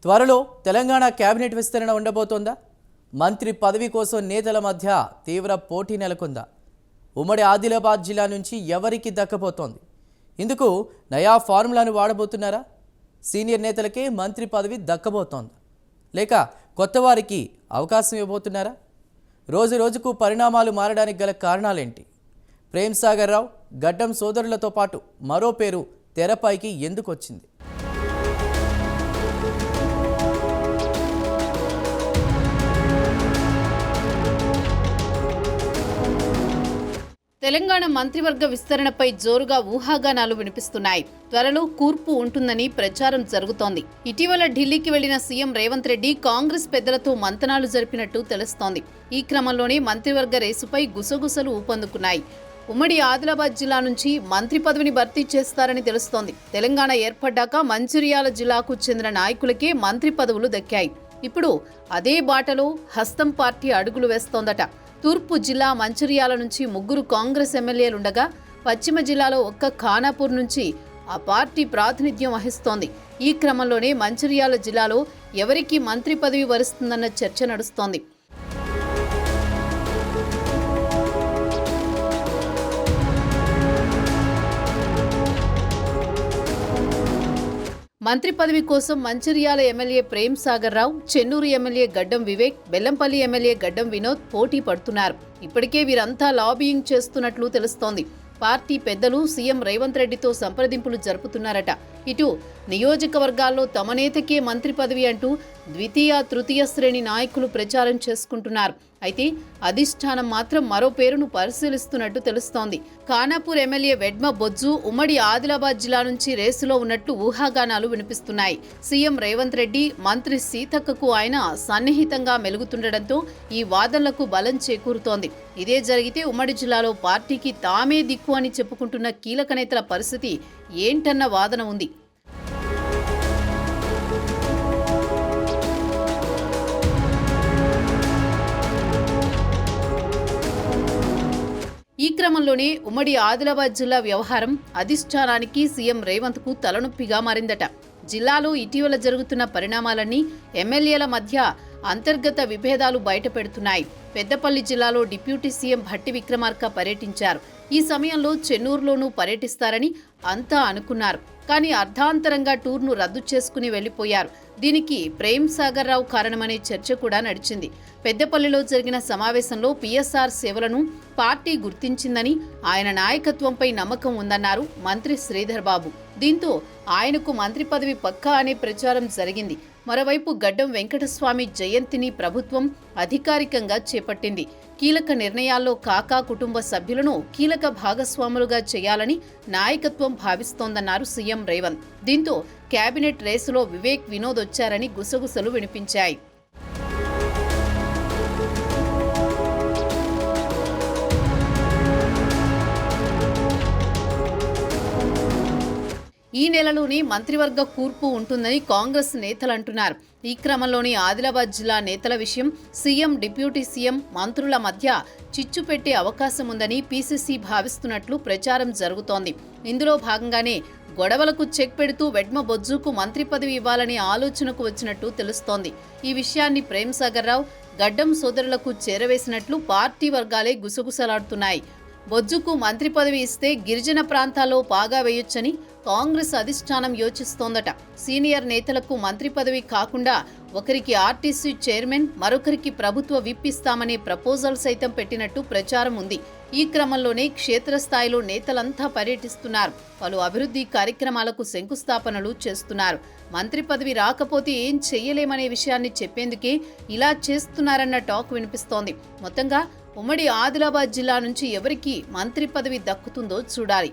త్వరలో తెలంగాణ కేబినెట్ విస్తరణ ఉండబోతోందా? మంత్రి పదవి కోసం నేతల మధ్య తీవ్ర పోటీ నెలకొందా? ఉమ్మడి ఆదిలాబాద్ జిల్లా నుంచి ఎవరికి దక్కబోతోంది? ఇందుకు నయా ఫార్ములాను వాడబోతున్నారా? సీనియర్ నేతలకే మంత్రి పదవి దక్కబోతోందా, లేక కొత్త వారికి అవకాశం ఇవ్వబోతున్నారా? రోజు రోజుకు పరిణామాలు మారడానికి గల కారణాలేంటి? ప్రేమ్ సాగర్ రావు, గడ్డం సోదరులతో పాటు మరో పేరు తెరపైకి ఎందుకు వచ్చింది? తెలంగాణ మంత్రివర్గ విస్తరణపై జోరుగా ఊహాగానాలు వినిపిస్తున్నాయి. త్వరలో కూర్పు ఉంటుందని ప్రచారం జరుగుతోంది. ఇటీవల ఢిల్లీకి వెళ్లిన సీఎం రేవంత్ రెడ్డి కాంగ్రెస్ పెద్దలతో మంతనాలు జరిపినట్టు తెలుస్తోంది. ఈ క్రమంలోనే మంత్రివర్గ రేసుపై గుసగుసలు ఊపందుకున్నాయి. ఉమ్మడి ఆదిలాబాద్ జిల్లా నుంచి మంత్రి పదవిని భర్తీ చేస్తారని తెలుస్తోంది. తెలంగాణ ఏర్పడ్డాక మంచిర్యాల జిల్లాకు చెందిన నాయకులకే మంత్రి పదవులు దక్కాయి. ఇప్పుడు అదే బాటలో హస్తం పార్టీ అడుగులు వేస్తోందట. తూర్పు జిల్లా మంచిర్యాల నుంచి 3 కాంగ్రెస్ ఎమ్మెల్యేలుండగా పశ్చిమ జిల్లాలో ఒక్క ఖానాపూర్ నుంచి ఆ పార్టీ ప్రాతినిధ్యం వహిస్తోంది. ఈ క్రమంలోనే మంచిర్యాల జిల్లాలో ఎవరికి మంత్రి పదవి వరిస్తుందన్న చర్చ నడుస్తోంది. మంత్రి పదవి కోసం మంచిర్యాల ఎమ్మెల్యే ప్రేమ్ సాగర్ రావు, చెన్నూరు ఎమ్మెల్యే గడ్డం వివేక్, బెల్లంపల్లి ఎమ్మెల్యే గడ్డం వినోద్ పోటీ పడుతున్నారు. ఇప్పటికే వీరంతా లాబియింగ్ చేస్తున్నట్లు తెలుస్తోంది. పార్టీ పెద్దలు సీఎం రేవంత్ రెడ్డితో సంప్రదింపులు జరుపుతున్నారట. ఇటు నియోజకవర్గాల్లో తమ నేతకే మంత్రి పదవి అంటూ ద్వితీయ, తృతీయ శ్రేణి నాయకులు ప్రచారం చేసుకుంటున్నారు. అయితే అధిష్టానం మాత్రం మరో పేరును పరిశీలిస్తున్నట్టు తెలుస్తోంది. ఖానాపూర్ ఎమ్మెల్యే వెడ్మ బొజ్జు ఉమ్మడి ఆదిలాబాద్ జిల్లా నుంచి రేసులో ఉన్నట్లు ఊహాగానాలు వినిపిస్తున్నాయి. సీఎం రేవంత్ రెడ్డి, మంత్రి సీతక్కకు ఆయన సన్నిహితంగా మెలుగుతుండటంతో ఈ వాదనలకు బలం చేకూరుతోంది. ఇదే జరిగితే ఉమ్మడి జిల్లాలో పార్టీకి తామే దిక్కు అని చెప్పుకుంటున్న కీలక నేతల పరిస్థితి ఏంటన్న వాదన ఉంది. ఈ క్రమంలోనే ఉమ్మడి ఆదిలాబాద్ జిల్లా వ్యవహారం అధిష్టానానికి సీఎం రేవంత్కు తలనొప్పిగా మారిందట. జిల్లాలో ఇటీవల జరుగుతున్న పరిణామాలన్నీ ఎమ్మెల్యేల మధ్య అంతర్గత విభేదాలు బయటపెడుతున్నాయి. పెద్దపల్లి జిల్లాలో డిప్యూటీ సీఎం భట్టి విక్రమార్క పర్యటించారు. ఈ సమయంలో చెన్నూరులోనూ పర్యటిస్తారని అంతా అనుకున్నారు. కానీ అర్ధాంతరంగా టూర్ను రద్దు చేసుకుని వెళ్లిపోయారు. దీనికి ప్రేమ్ సాగర్ రావు కారణమనే చర్చ కూడా నడిచింది. పెద్దపల్లిలో జరిగిన సమావేశంలో పిఎస్ఆర్ సేవలను పార్టీ గుర్తించిందని, ఆయన నాయకత్వంపై నమ్మకం ఉందన్నారు మంత్రి శ్రీధర్ బాబు. దీంతో ఆయనకు మంత్రి పదవి పక్కా అనే ప్రచారం జరిగింది. మరోవైపు గడ్డం వెంకటస్వామి జయంతిని ప్రభుత్వం అధికారికంగా చేపట్టింది. కీలక నిర్ణయాల్లో కాకా కుటుంబ సభ్యులను కీలక భాగస్వాములుగా చేయాలని నాయకత్వం భావిస్తోందన్నారు సీఎం రేవంత్. దీంతో కేబినెట్ రేసులో వివేక్, వినోద్ వచ్చారని గుసగుసలు వినిపించాయి. ఈ నెలలోనే మంత్రివర్గ కూర్పు ఉంటుందని కాంగ్రెస్ నేతలు అంటున్నారు. ఈ క్రమంలోనే ఆదిలాబాద్ జిల్లా నేతల విషయం సీఎం, డిప్యూటీ సీఎం, మంత్రుల మధ్య చిచ్చు పెట్టే అవకాశం ఉందని పీసీసీ భావిస్తున్నట్లు ప్రచారం జరుగుతోంది. ఇందులో భాగంగానే గొడవలకు చెక్ పెడుతూ వెడ్మ బొజ్జుకు మంత్రి పదవి ఇవ్వాలనే ఆలోచనకు వచ్చినట్టు తెలుస్తోంది. ఈ విషయాన్ని ప్రేమ్ సాగర్ రావు, గడ్డం సోదరులకు చేరవేసినట్లు పార్టీ వర్గాలే గుసగుసలాడుతున్నాయి. బొజ్జుకు మంత్రి పదవి ఇస్తే గిరిజన ప్రాంతాల్లో పాగా వేయొచ్చని కాంగ్రెస్ అధిష్టానం యోచిస్తోందట. సీనియర్ నేతలకు మంత్రి పదవి కాకుండా ఒకరికి ఆర్టీసీ చైర్మన్, మరొకరికి ప్రభుత్వ విప్ ఇస్తామనే ప్రపోజల్ సైతం పెట్టినట్టు ప్రచారం ఉంది. ఈ క్రమంలోనే క్షేత్రస్థాయిలో నేతలంతా పర్యటిస్తున్నారు. పలు అభివృద్ధి కార్యక్రమాలకు శంకుస్థాపనలు చేస్తున్నారు. మంత్రి పదవి రాకపోతే ఏం చెయ్యలేమనే విషయాన్ని చెప్పేందుకే ఇలా చేస్తున్నారన్న టాక్ వినిపిస్తోంది. మొత్తంగా ఉమ్మడి ఆదిలాబాద్ జిల్లా నుంచి ఎవరికి మంత్రి పదవి దక్కుతుందో చూడాలి.